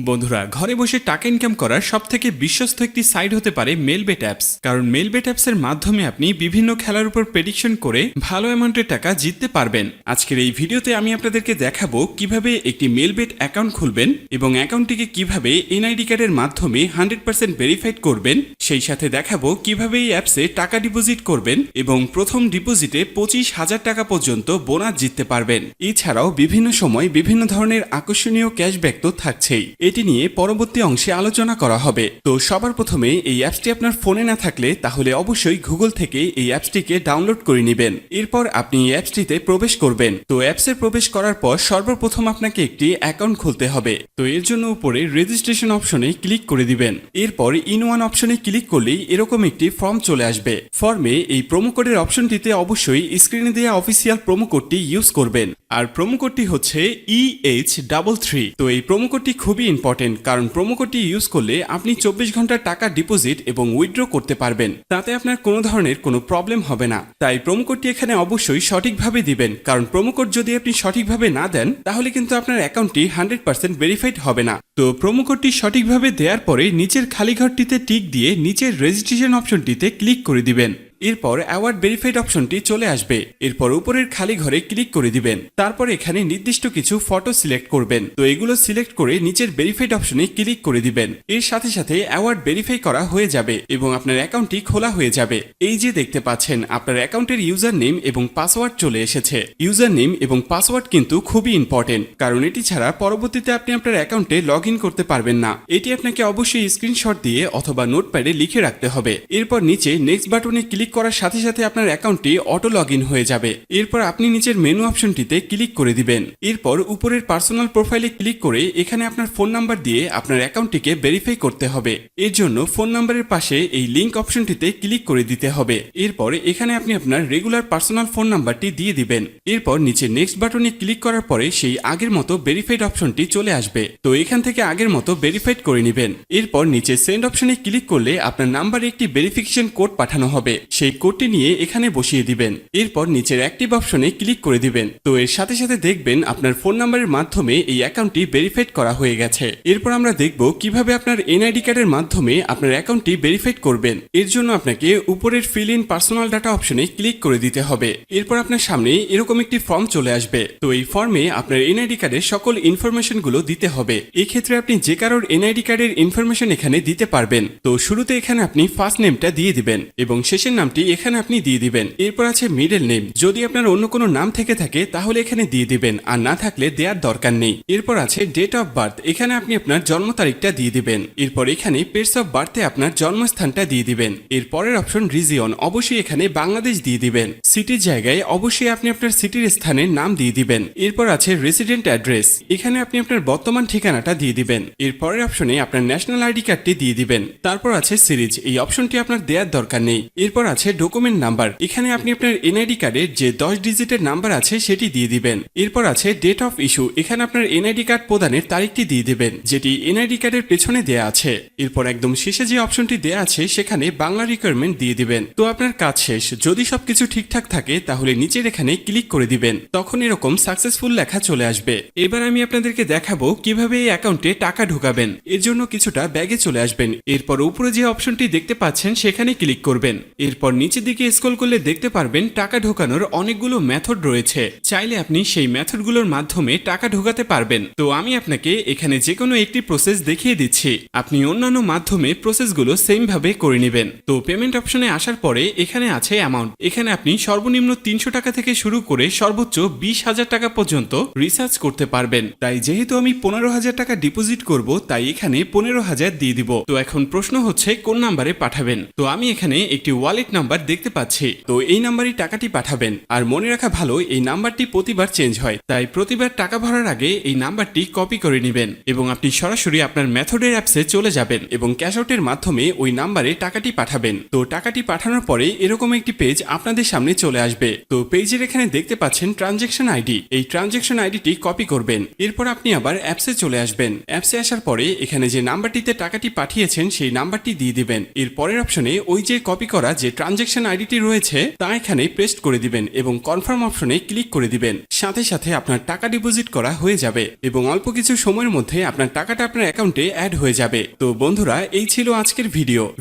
বন্ধুরা, ঘরে বসে টাকা ইনকাম করার সবথেকে বিশ্বস্ত একটি সাইট হতে পারে মেলবেট অ্যাপস। কারণ মেলবেট অ্যাপসের মাধ্যমে আপনি বিভিন্ন খেলার উপর প্রেডিকশন করে ভালো অ্যামাউন্টের টাকা জিততে পারবেন। আজকের এই ভিডিওতে আমি আপনাদেরকে দেখাবো কিভাবে একটি মেলবেট অ্যাকাউন্ট খুলবেন এবং অ্যাকাউন্টটিকে কিভাবে এনআইডি কার্ডের মাধ্যমে 100% ভেরিফাইড করবেন। সেই সাথে দেখাবো কিভাবে এই অ্যাপসে টাকা ডিপোজিট করবেন এবং প্রথম ডিপোজিটে 25,000 টাকা পর্যন্ত বোনাস জিততে পারবেন। এছাড়াও বিভিন্ন সময় বিভিন্ন ধরনের আকর্ষণীয় ক্যাশব্যাক তো থাকছেই। এটি নিয়ে পরবর্তী অংশে আলোচনা করা হবে। তো সবার প্রথমে এই অ্যাপসটি আপনার ফোনে না থাকলে তাহলে অবশ্যই গুগল থেকে এই অ্যাপসটিকে ডাউনলোড করে নেবেন। এরপর আপনি এই অ্যাপসটিতে প্রবেশ করবেন। তো অ্যাপসে প্রবেশ করার পর সর্বপ্রথম আপনাকে একটি অ্যাকাউন্ট খুলতে হবে। তো এর জন্য উপরে রেজিস্ট্রেশন অপশনে ক্লিক করে দিবেন। এরপর ইন ওয়ান অপশনে ক্লিক করলেই এরকম একটি ফর্ম চলে আসবে। ফর্মে এই প্রোমো কোডের অপশনটিতে অবশ্যই স্ক্রিনে দেওয়া অফিসিয়াল প্রোমো কোডটি ইউজ করবেন। আর প্রোমো কোডটি হচ্ছে EH33। তো এই প্রোমো কোডটি খুবই ইম্পর্টেন্ট, কারণ প্রোমো কোডটি ইউজ করলে আপনি 24 ঘন্টার টাকা ডিপোজিট এবং উইথড্র করতে পারবেন। তাতে আপনার কোনো ধরনের কোনো প্রবলেম হবে না। তাই প্রোমো কোডটি এখানে অবশ্যই সঠিকভাবে দিবেন, কারণ প্রোমো কোড যদি আপনি সঠিকভাবে না দেন তাহলে কিন্তু আপনার অ্যাকাউন্টটি 100% ভেরিফাইড হবে না। তো প্রোমো কোডটি সঠিকভাবে দেওয়ার পরে নিচের খালি ঘরটিতে টিক দিয়ে নিচের রেজিস্ট্রেশন অপশনটিতে ক্লিক করে দিবেন। এরপর অ্যাওয়ার্ড ভেরিফাইড অপশনটি চলে আসবে। এরপর উপরের খালি ঘরে ক্লিক করে দিবেন। তারপর এখানে নির্দিষ্ট কিছু ফটো সিলেক্ট করবেন। তো এগুলো সিলেক্ট করে নিচের ভেরিফাইড অপশনে ক্লিক করে দিবেন। এর সাথে সাথে অ্যাওয়ার্ড ভেরিফাই করা হয়ে যাবে এবং আপনার অ্যাকাউন্টটি খোলা হয়ে যাবে। এই যে দেখতে পাচ্ছেন আপনার অ্যাকাউন্টের ইউজার নেম এবং পাসওয়ার্ড চলে এসেছে। ইউজার নেম এবং পাসওয়ার্ড কিন্তু খুবই ইম্পর্টেন্ট, কারণ এটি ছাড়া পরবর্তীতে আপনি আপনার অ্যাকাউন্টে লগ ইন করতে পারবেন না। এটি আপনাকে অবশ্যই স্ক্রিনশট দিয়ে অথবা নোটপ্যাডে লিখে রাখতে হবে। এরপর নিচে নেক্সট বাটনে ক্লিক করার সাথে সাথে আপনার অ্যাকাউন্টটি অটো লগ ইন হয়ে যাবে। এরপর আপনি নিচের মেনু অপশনটিতে ক্লিক করে দিবেন। এরপর উপরের পার্সোনাল প্রোফাইলে ক্লিক করে এখানে আপনার ফোন নাম্বার দিয়ে আপনার অ্যাকাউন্টটিকে ভেরিফাই করতে হবে। এর জন্য ফোন নাম্বারের পাশে এই লিংক অপশনটিতে ক্লিক করে দিতে হবে। এরপর এখানে আপনি আপনার রেগুলার পার্সোনাল ফোন নাম্বারটি দিয়ে দিবেন। এরপর নিচে নেক্সট বাটনে ক্লিক করার পরে সেই আগের মতো ভেরিফাইড অপশনটি চলে আসবে। তো এখান থেকে আগের মতো ভেরিফাইড করে নেবেন। এরপর নিচে সেন্ড অপশনে ক্লিক করলে আপনার নাম্বারে একটি ভেরিফিকেশন কোড পাঠানো হবে। সেই কোডটি নিয়ে এখানে বসিয়ে দিবেন। এরপর নিচের অ্যাক্টিভ অপশনে ক্লিক করে দিবেন। তো এর সাথে সাথে দেখবেন আপনার ফোন নাম্বারের মাধ্যমে এই অ্যাকাউন্টটি ভেরিফাইড করা হয়ে গেছে। এরপর আমরা দেখব কিভাবে আপনার এনআইডি কার্ডের মাধ্যমে আপনার অ্যাকাউন্টটি ভেরিফাইড করবেন। এর জন্য আপনাকে উপরের ফিল ইন পার্সোনাল ডাটা অপশনে ক্লিক করে দিতে হবে। এরপর আপনার সামনে এরকম একটি ফর্ম চলে আসবে। তো এই ফর্মে আপনার এনআইডি কার্ডের সকল ইনফরমেশন গুলো দিতে হবে। এই ক্ষেত্রে আপনি যে কারোর এনআইডি কার্ডের ইনফরমেশন এখানে দিতে পারবেন। তো শুরুতে এখানে আপনি ফার্স্ট নেমটা দিয়ে দিবেন এবং শেষের নামটি এখানে আপনি দিয়ে দিবেন। এরপর আছে মিডল নেম। যদি আপনার অন্য কোনো নাম থেকে থাকে তাহলে এখানে দিয়ে দিবেন, আর না থাকলে দেওয়ার দরকার নেই। এরপর আছে ডেট অফ বার্থ। এখানে আপনি আপনার জন্ম তারিখটা দিয়ে দিবেন। এরপর এখানে প্লেস অফ বার্থে আপনার জন্মস্থানটা দিয়ে দিবেন। এরপরের অপশন রিজিয়ন, অবশ্যই এখানে বাংলাদেশ দিয়ে দিবেন। সিটির জায়গায় অবশ্যই আপনি আপনার সিটির স্থানের নাম দিয়ে দিবেন। এরপর আছে রেসিডেন্ট অ্যাড্রেস। এখানে আপনি আপনার বর্তমান ঠিকানাটা দিয়ে দিবেন। এরপরের অপশনে আপনার ন্যাশনাল আইডি কার্ডটি দিয়ে দিবেন। তারপর আছে সিরিজ, এই অপশনটি আপনার দেওয়ার দরকার নেই। এরপর আছে ডকুমেন্ট নাম্বার। এখানে আপনি আপনার এনআইডি কার্ডের যে 10 ডিজিটের নাম্বার আছে সেটি দিয়ে দিবেন। এরপর আছে ডেট অফ ইস্যু। এখানে আপনার এনআইডি কার্ড প্রদানের তারিখটি দিয়ে দিবেন, যেটি এনআইডি কার্ডের পেছনে দেয়া আছে। এরপর একদম শেষে যে অপশনটি দেয়া আছে সেখানে বাংলা রিকোয়ারমেন্ট দিয়ে দিবেন। তো আপনার কাজ শেষ। যদি সবকিছু ঠিকঠাক থাকে তাহলে নিচের এখানে ক্লিক করে দিবেন। তখন এরকম সাকসেসফুল লেখা চলে আসবে। এবার আমি আপনাদেরকে দেখাবো কিভাবে এই অ্যাকাউন্টে টাকা ঢোকাবেন। এর জন্য কিছুটা ব্যাগে চলে আসবেন। এরপর উপরে যে অপশনটি দেখতে পাচ্ছেন সেখানে ক্লিক করবেন। এরপর নিচের দিকে স্ক্রল করলে দেখতে পারবেন টাকা ঢোকানোর অনেকগুলো মেথড রয়েছে। চাইলে আপনি সেই মেথডগুলোর মাধ্যমে টাকা ঢোকাতে পারবেন। তো আমি আপনাকে এখানে যে কোনো একটি প্রসেস দেখিয়ে দিচ্ছি। আপনি অন্যান্য মাধ্যমে প্রসেসগুলো সেম ভাবে করে নেবেন। তো পেমেন্ট অপশনে আসার পরে এখানে আছে অ্যামাউন্ট। এখানে আপনি সর্বনিম্ন 300 টাকা থেকে শুরু করে সর্বোচ্চ 20,000 টাকা পর্যন্ত রিচার্জ করতে পারবেন। তাই যেহেতু আমি 15,000 টাকা ডিপোজিট করব, তাই এখানে 15,000 দিয়ে দিব। তো এখন প্রশ্ন হচ্ছে কোন নাম্বারে পাঠাবেন। তো আমি এখানে একটি ওয়ালেট নাম্বার দেখতে পাচ্ছি। তো এই নাম্বারই টাকাটি পাঠাবেন। আর মনে রাখা ভালো, এই নাম্বারটি প্রতিবার চেঞ্জ হয়, তাই প্রতিবার টাকা ভরার আগে এই নাম্বারটি কপি করে নেবেন এবং আপনি সরাসরি আপনার মেথডের অ্যাপসে চলে যাবেন এবং ক্যাশ আউটের মাধ্যমে ওই নাম্বারে টাকাটি পাঠাবেন। তো টাকাটি পাঠানোর পরে এরকম একটি পেজ আপনাদের সামনে চলে আসবে। তো পেজের এখানে দেখতে পাচ্ছেন ট্রানজ্যাকশন আইডি। এই ট্রানজ্যাকশন আইডিটি কপি করবেন। এরপর আপনি আবার অ্যাপসে চলে আসবেন। অ্যাপসে আসার পরে এখানে যে নাম্বারটিতে টাকাটি পাঠিয়েছেন সেই নাম্বারটি দিয়ে দিবেন। এর পরের অপশনে ওই যে কপি করা যে ট্রানজ্যাকশন আইডিটি রয়েছে তা এখানে পেস্ট করে দিবেন এবং কনফার্ম অপশনে ক্লিক করে দিবেন। সাথে সাথে আপনার টাকা ডিপোজিট করা হয়ে যাবে এবং অল্প কিছু সময়ের মধ্যে আপনার টাকাটা আপনার অ্যাকাউন্টে অ্যাড হয়ে যাবে। তো বন্ধুরা, এই ছিল আজকের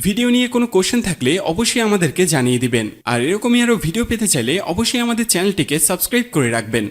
ভিডিও নিয়ে কোনো কোশ্চেন থাকলে অবশ্যই আমাদেরকে জানিয়ে দিবেন। আর এরকমই আরো ভিডিও পেতে চাইলে অবশ্যই আমাদের চ্যানেলটিকে সাবস্ক্রাইব করে রাখবেন।